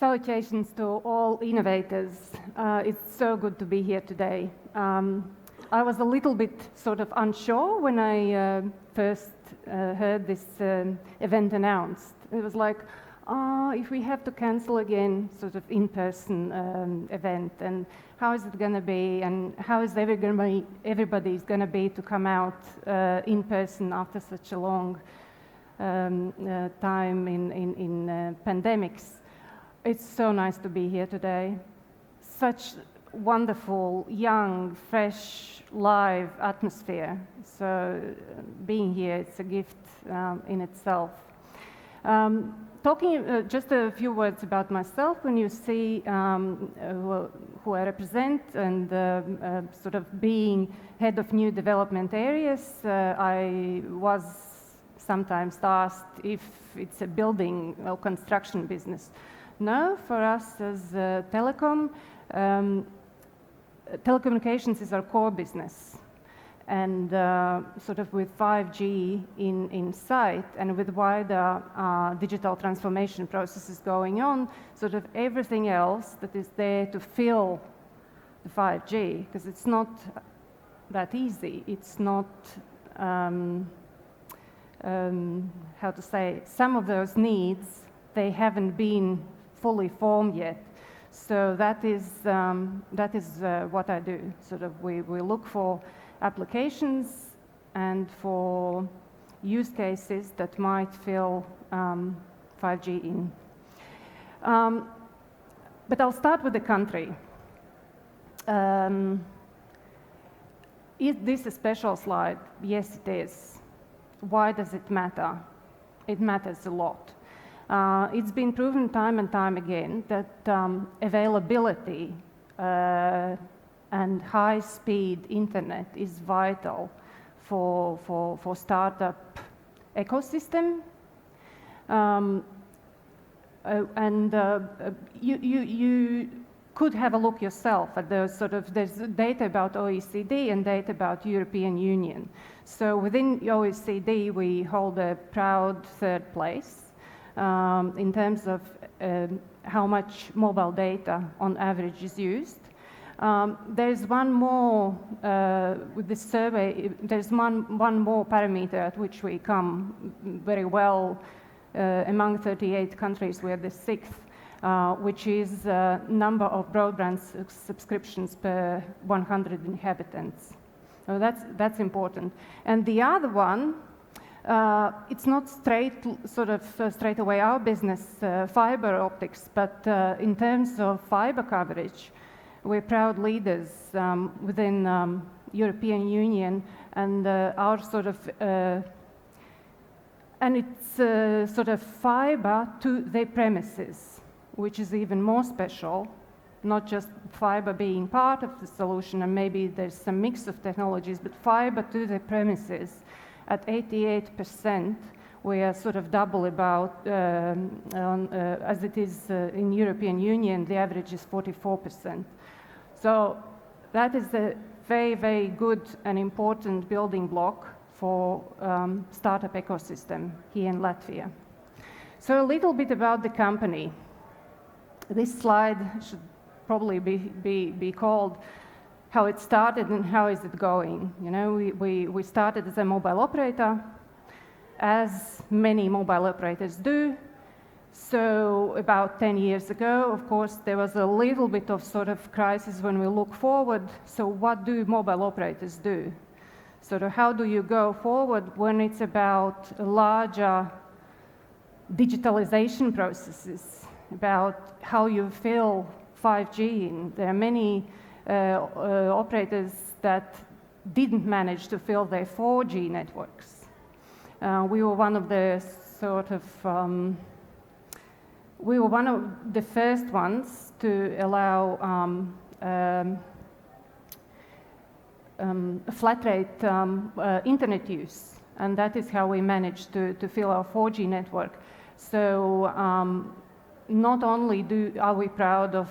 Salutations to all innovators. It's so good to be here today. I was a little bit sort of unsure when I first heard this event announced. It was like, if we have to cancel again, sort of in-person event, and how is it going to be, and how is everybody's going to be to come out in person after such a long time in pandemics. It's so nice to be here today. Such wonderful, young, fresh, live atmosphere. So being here, it's a gift in itself. Talking just a few words about myself. When you see who I represent and sort of being head of new development areas, I was sometimes asked if it's a building or construction business. No, for us as telecommunications is our core business. And sort of with 5G in sight and with wider digital transformation processes going on, sort of everything else that is there to fill the 5G, because it's not that easy. It's not, how to say, some of those needs, they haven't been fully formed yet. So that is what I do. Sort of we look for applications and for use cases that might fill 5G in. But I'll start with the country. Is this a special slide? Yes, it is. Why does it matter? It matters a lot. It's been proven time and time again that availability and high-speed internet is vital for startup ecosystem. You could have a look yourself at those there's data about OECD and data about European Union. So within OECD, we hold a proud third place. In terms of how much mobile data on average is used. There's one more, with this survey, there's one more parameter at which we come very well among 38 countries. We're the 6th, which is number of broadband subscriptions per 100 inhabitants. So that's important. And the other one, it's not straight away our business, fiber optics, but in terms of fiber coverage, we're proud leaders within European Union, and our and it's sort of fiber to the premises, which is even more special. Not just fiber being part of the solution, and maybe there's some mix of technologies, but fiber to the premises. At 88%, we are sort of double about, as it is in European Union, the average is 44%. So that is a very, very good and important building block for startup ecosystem here in Latvia. So a little bit about the company. This slide should probably be called how it started and how is it going. You know, we started as a mobile operator, as many mobile operators do. So about 10 years ago, of course, there was a little bit of sort of crisis when we look forward. So what do mobile operators do? Sort of how do you go forward when it's about larger digitalization processes, about how you fill 5G in? There are many operators that didn't manage to fill their 4G networks. We were one of the first ones to allow flat rate internet use, and that is how we managed to fill our 4G network. So not only are we proud of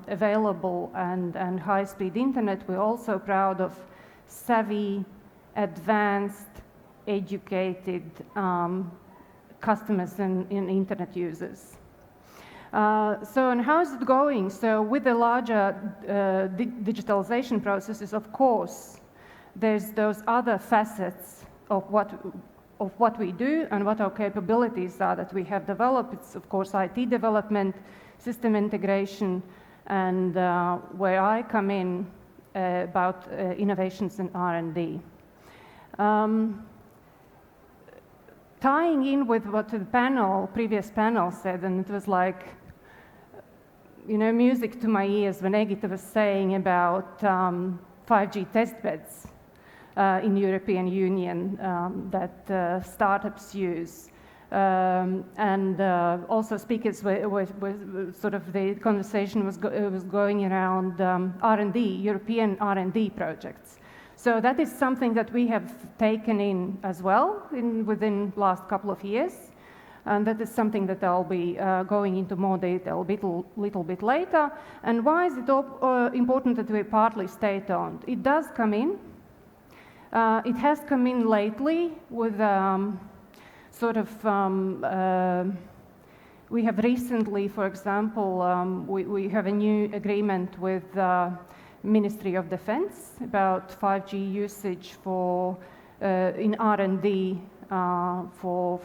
available and high-speed internet, we're also proud of savvy, advanced, educated customers and internet users. And how is it going? So with the larger digitalization processes, of course, there's those other facets of what we do and what our capabilities are that we have developed. It's, of course, IT development, system integration, and where I come in about innovations in R&D. Tying in with what the previous panel said, and it was like, you know, music to my ears when Egita was saying about 5G testbeds in European Union that startups use. Also speakers were sort of, the conversation was going around R&D, European R&D projects. So that is something that we have taken in as well within last couple of years. And that is something that I'll be going into more detail little bit later. And why is it important that we partly state-owned? It does come in. It has come in lately with sort of, we have recently, for example, we have a new agreement with Ministry of Defense about 5G usage for in R&D for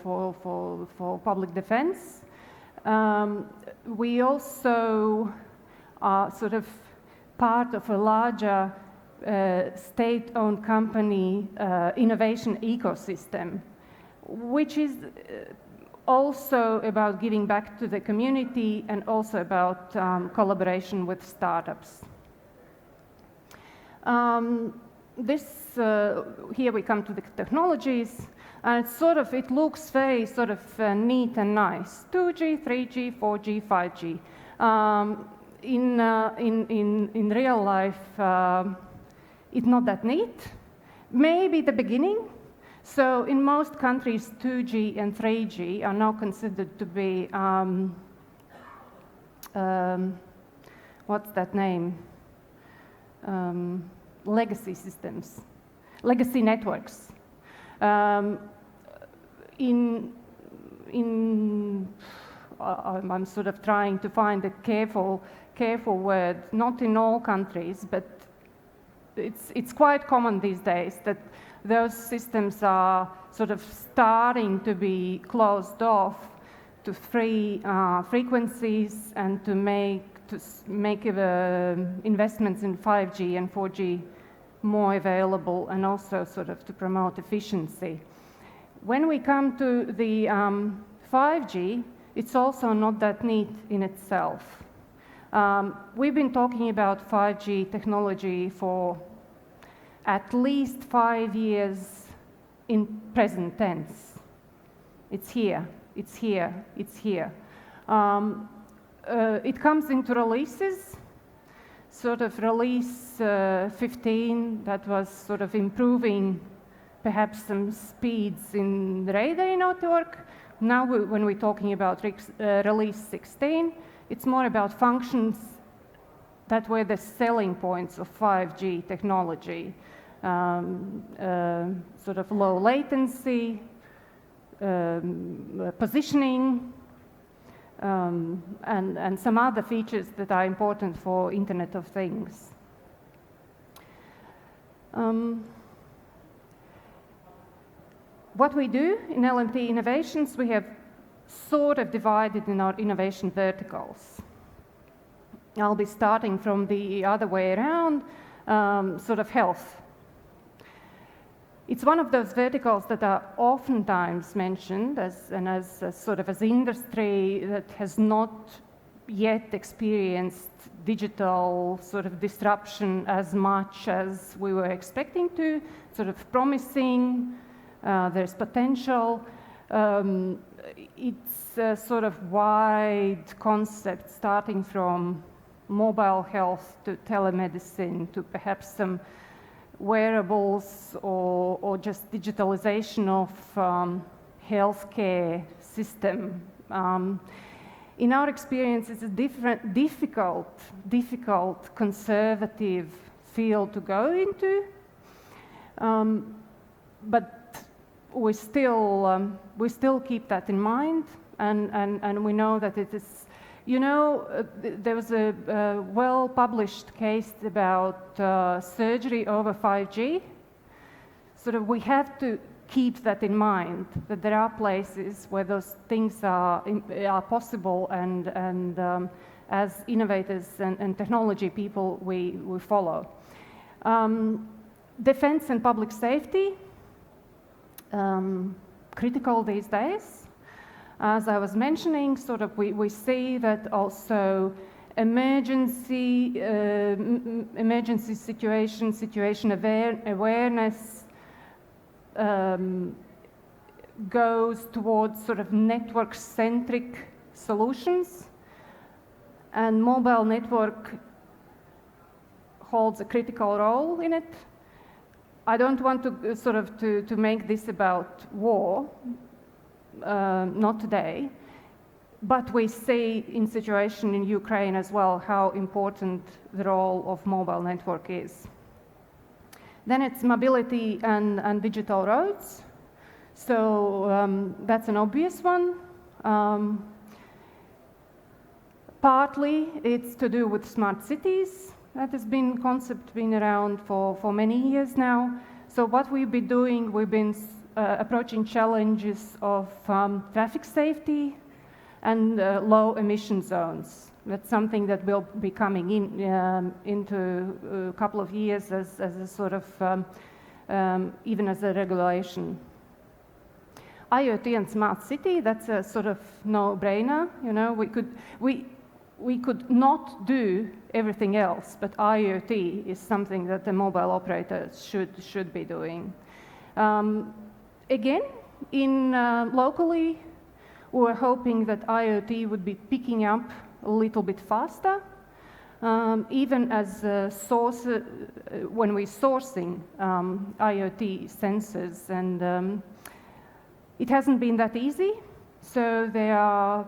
public defense. We also are sort of part of a larger state-owned company innovation ecosystem, which is also about giving back to the community and also about collaboration with startups. Here we come to the technologies, and it's sort of, it looks very sort of neat and nice. 2G, 3G, 4G, 5G. In real life, it's not that neat. Maybe the beginning. So in most countries, 2G and 3G are now considered to be, what's that name? Legacy systems, legacy networks. I'm sort of trying to find a careful word. Not in all countries, but it's quite common these days that those systems are sort of starting to be closed off to free frequencies and to make investments in 5G and 4G more available, and also sort of to promote efficiency. When we come to the 5G, it's also not that neat in itself. We've been talking about 5G technology for at least 5 years in present tense. It's here, it's here, it's here. It comes into releases, sort of release 15 that was sort of improving perhaps some speeds in the radar network. Now when we're talking about release 16, it's more about functions that were the selling points of 5G technology. Sort of low latency, positioning, and some other features that are important for Internet of Things. What we do in LMT Innovations, we have sort of divided in our innovation verticals. I'll be starting from the other way around, sort of health. It's one of those verticals that are oftentimes mentioned as industry that has not yet experienced digital sort of disruption as much as we were expecting to, sort of promising, there's potential. It's a sort of wide concept starting from mobile health to telemedicine to perhaps some wearables or just digitalization of healthcare system. In our experience, it's a difficult, conservative field to go into, but we still keep that in mind, and we know that it is You know, there was a well-published case about surgery over 5G. Sort of, we have to keep that in mind, that there are places where those things are possible, and as innovators and technology people, we follow. Defense and public safety, critical these days. As I was mentioning, sort of we see that also emergency situation awareness goes towards sort of network-centric solutions, and mobile network holds a critical role in it. I don't want to sort of to make this about war, not today, but we see in situation in Ukraine as well how important the role of mobile network is. Then it's mobility and digital roads. So that's an obvious one. Partly it's to do with smart cities. That has been concept been around for many years now. So what we've been doing, we've been approaching challenges of traffic safety and low emission zones. That's something that will be coming in into a couple of years as a sort of even as a regulation. IoT and smart city, that's a sort of no-brainer. You know, we could not do everything else, but IoT is something that the mobile operators should be doing. Again, locally, we're hoping that IoT would be picking up a little bit faster, even as when we're sourcing IoT sensors, and it hasn't been that easy. So there are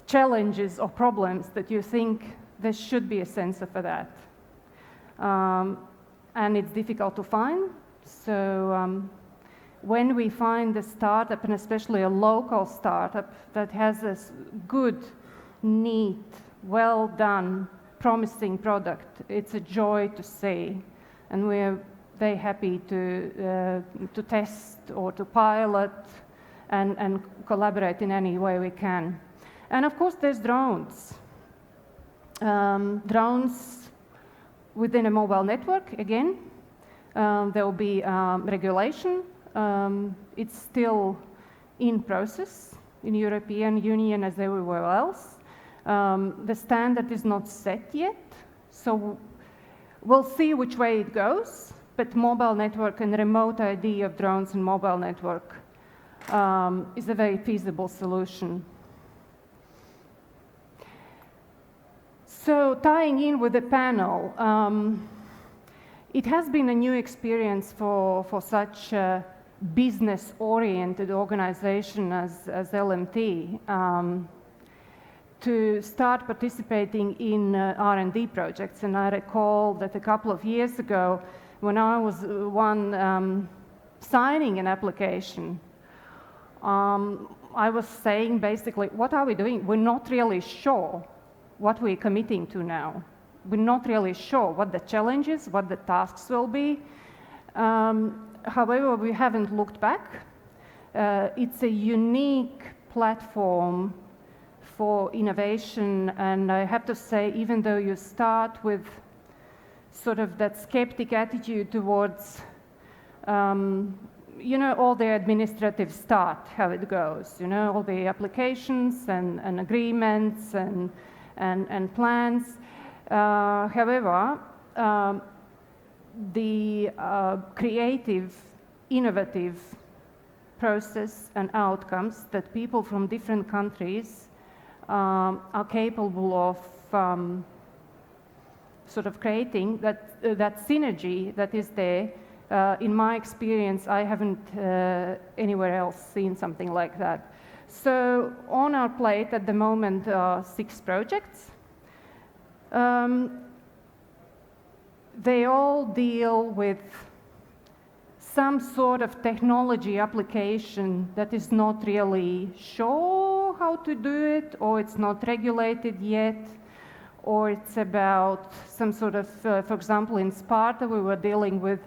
challenges or problems that you think there should be a sensor for that, and it's difficult to find. So when we find a startup, and especially a local startup that has a good, neat, well done, promising product, it's a joy to see, and we're very happy to test or to pilot and collaborate in any way we can. And of course, there's drones. Drones within a mobile network, again, there will be regulation. It's still in process in European Union as everywhere else. The standard is not set yet, so we'll see which way it goes, but mobile network and remote ID of drones and mobile network is a very feasible solution. So tying in with the panel, it has been a new experience for such a business-oriented organization as LMT to start participating in R&D projects. And I recall that a couple of years ago, when I was signing an application, I was saying basically, what are we doing? We're not really sure what we're committing to now. We're not really sure what the challenges, what the tasks will be. However, we haven't looked back. It's a unique platform for innovation, and I have to say, even though you start with sort of that skeptic attitude towards, you know, all the administrative start, how it goes, you know, all the applications and agreements and plans. However, the creative, innovative process and outcomes that people from different countries are capable of sort of creating, that synergy that is there, in my experience, I haven't anywhere else seen something like that. So on our plate at the moment are 6 projects. They all deal with some sort of technology application that is not really sure know how to do it, or it's not regulated yet, or it's about some sort of, for example, in Sparta, we were dealing with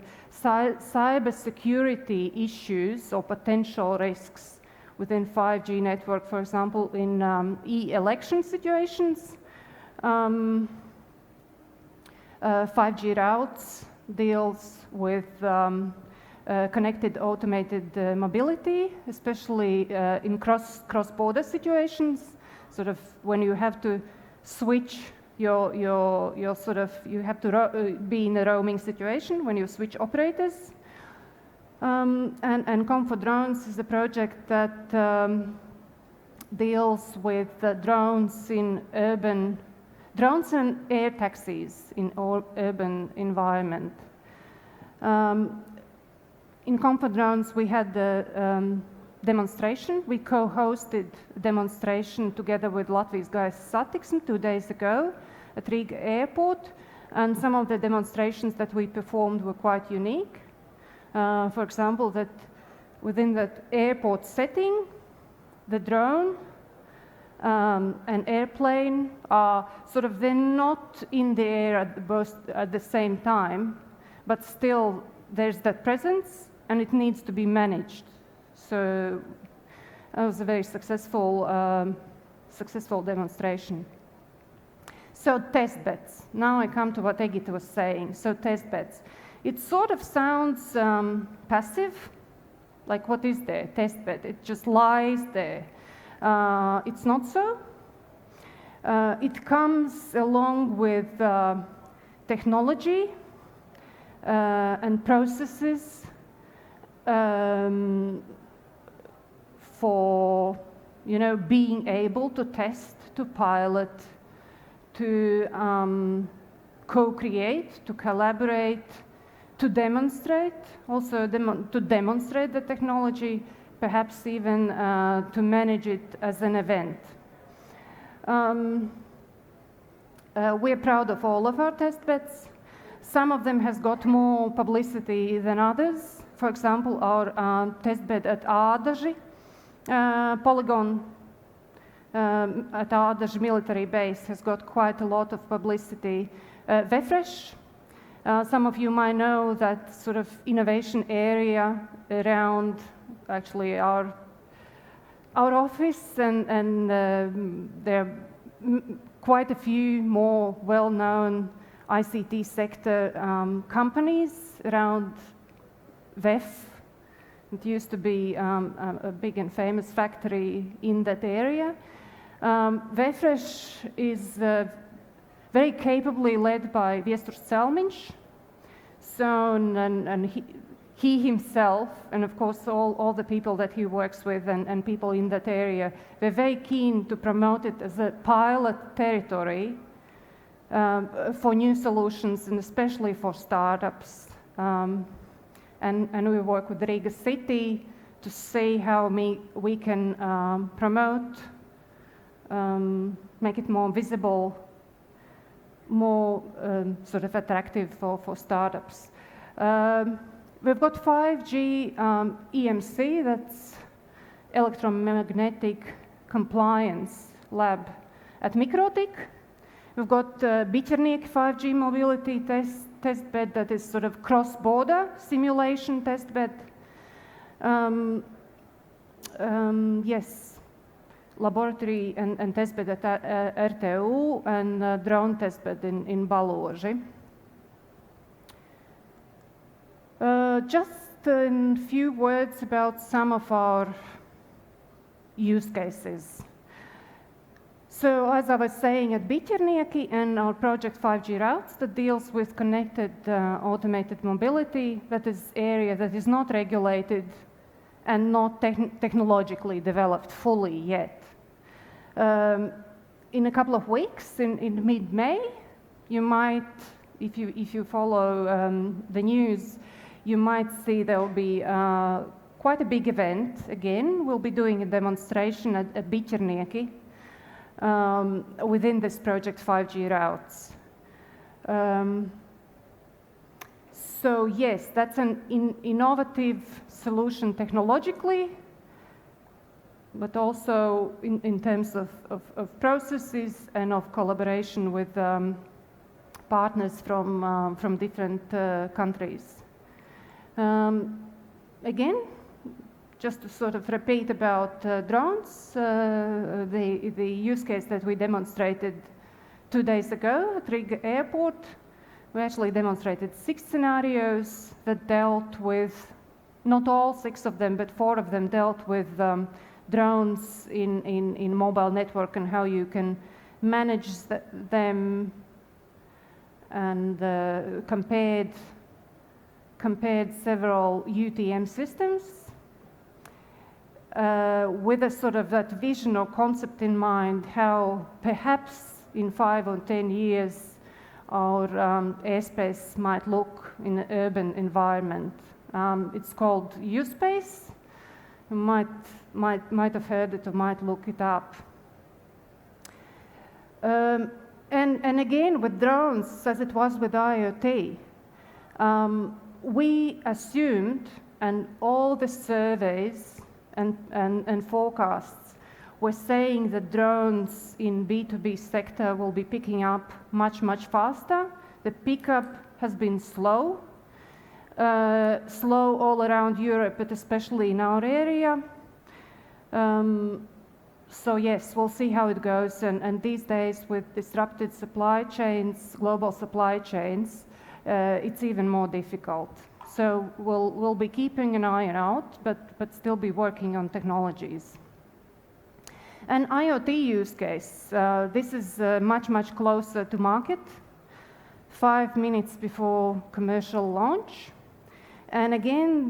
cybersecurity issues or potential risks within 5G network, for example, in e-election situations. 5G routes deals with connected automated mobility, especially in cross-border situations, sort of when you have to switch your sort of, you have to be in a roaming situation when you switch operators. And Comfort Drones is a project that deals with drones in urban, drones and air taxis in urban environment. In Comfort Drones, we had the demonstration. We co-hosted a demonstration together with Latvijas Gaisa Satiksme 2 days ago at Riga Airport. And some of the demonstrations that we performed were quite unique. For example, that within that airport setting, the drone and airplane are sort of, they're not in the air at the same time, but still there's that presence and it needs to be managed. So that was a very successful demonstration. So testbeds. Now I come to what Egita was saying. So testbeds. It sort of sounds passive, like what is there? Testbed. It just lies there. It's not so. It comes along with technology and processes for, you know, being able to test, to pilot, to co-create, to collaborate, to demonstrate, also to demonstrate the technology, perhaps even to manage it as an event. We're proud of all of our testbeds. Some of them has got more publicity than others. For example, our testbed at Ādaži polygon at Ādaži military base has got quite a lot of publicity. Vefresh, some of you might know that sort of innovation area around actually our office, and there are quite a few more well-known ICT sector companies around VEF. It used to be a big and famous factory in that area. Vefresh is very capably led by Viesturs Celmiņš. So, and he himself, and of course all the people that he works with and people in that area, they're very keen to promote it as a pilot territory for new solutions, and especially for startups. And we work with Riga City to see how we can promote, make it more visible, more sort of attractive for startups. We've got 5G EMC, that's Electromagnetic Compliance Lab at Mikrotik. We've got Biķernieki 5G mobility testbed that is sort of cross-border simulation testbed. Yes, laboratory and testbed at RTU, and drone testbed in Baloži. Just a few words about some of our use cases. So as I was saying, at Biķernieki and our project 5G routes that deals with connected automated mobility, that is area that is not regulated and not technologically developed fully yet. In a couple of weeks, in mid-May, you might, if you follow the news, you might see there will be quite a big event again. We'll be doing a demonstration at Biķernieki within this project 5G routes. So yes, that's an innovative solution technologically, but also in terms of processes and of collaboration with partners from different countries. Again, just to sort of repeat about drones, the use case that we demonstrated 2 days ago at Riga Airport, we actually demonstrated 6 scenarios that dealt with, not all 6 of them, but 4 of them dealt with drones in mobile network and how you can manage them, and compared several UTM systems with a sort of that vision or concept in mind, how perhaps in 5 or 10 years our airspace might look in an urban environment. It's called U-Space. You might have heard it or might look it up. And again, with drones, as it was with IoT, we assumed, and all the surveys and forecasts were saying that drones in B2B sector will be picking up much, much faster. The pickup has been slow all around Europe, but especially in our area. So yes, we'll see how it goes. And these days, with disrupted supply chains, global supply chains, it's even more difficult. So we'll be keeping an eye out, but still be working on technologies. An IoT use case. This is much, much closer to market, 5 minutes before commercial launch. And again,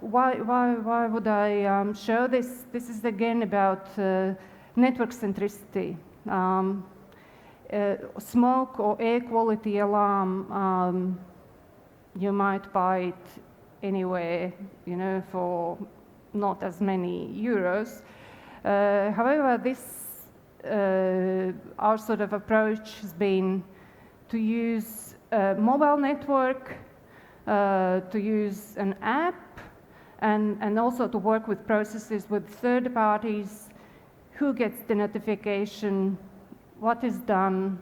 why would I show this? This is again about network centricity. Smoke or air quality alarm, you might buy it anywhere, you know, for not as many euros. However, our sort of approach has been to use a mobile network, to use an app, and also to work with processes with third parties, who gets the notification, what is done,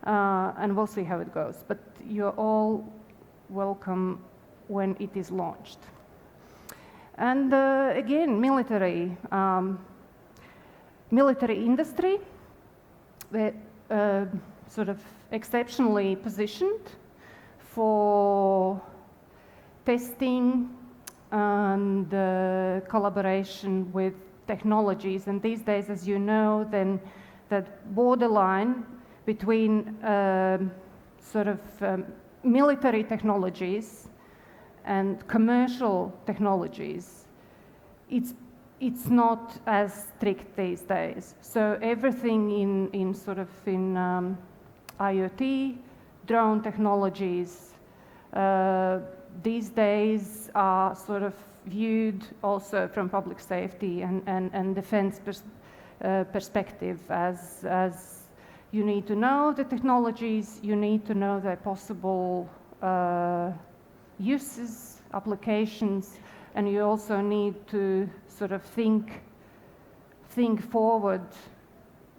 and we'll see how it goes. But you're all welcome when it is launched. And again, military industry, we're sort of exceptionally positioned for testing and collaboration with technologies. And these days, as you know, then that borderline between sort of military technologies and commercial technologies, it's not as strict these days. So everything in IoT, drone technologies, these days are sort of viewed also from public safety and defense perspective as you need to know the technologies, you need to know their possible uses, applications, and you also need to sort of think forward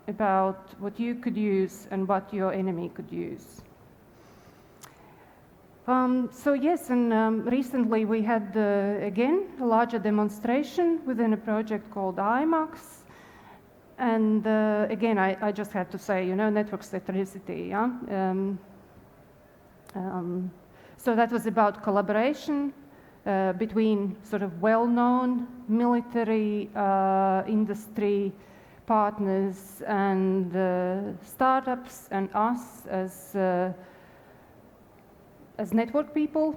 about what you could use and what your enemy could use. So yes, and recently we had, again, a larger demonstration within a project called IMAX. And again, I just had to say, you know, network centricity. Yeah? So that was about collaboration between sort of well-known military industry partners and startups and us as network people.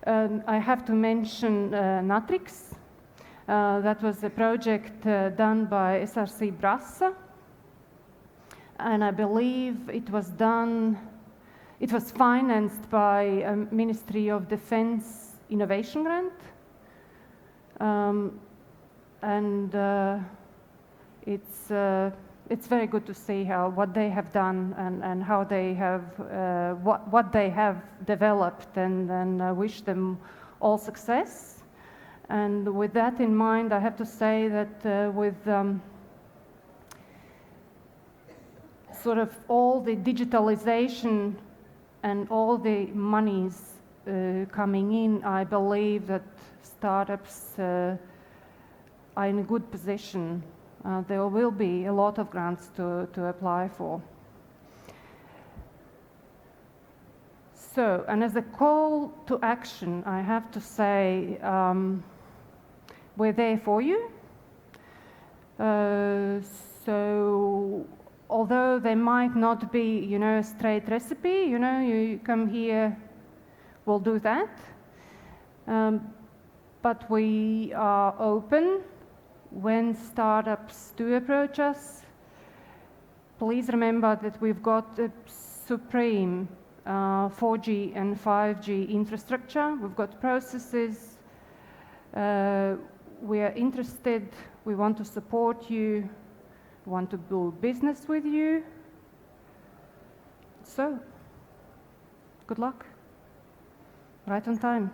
I have to mention Natrix. That was a project done by SRC Brassa, and I believe it was financed by a Ministry of Defense innovation grant, and it's very good to see what they have done and how they have what they have developed, and wish them all success. And with that in mind, I have to say that with sort of all the digitalization and all the monies coming in, I believe that startups are in a good position. There will be a lot of grants to apply for. So, and as a call to action, I have to say, we're there for you. So, although there might not be, a straight recipe, you come here, we'll do that. But we are open when startups do approach us. Please remember that we've got a supreme 4G and 5G infrastructure. We've got processes. We are interested. We want to support you. We want to do business with you. So, good luck. Right on time.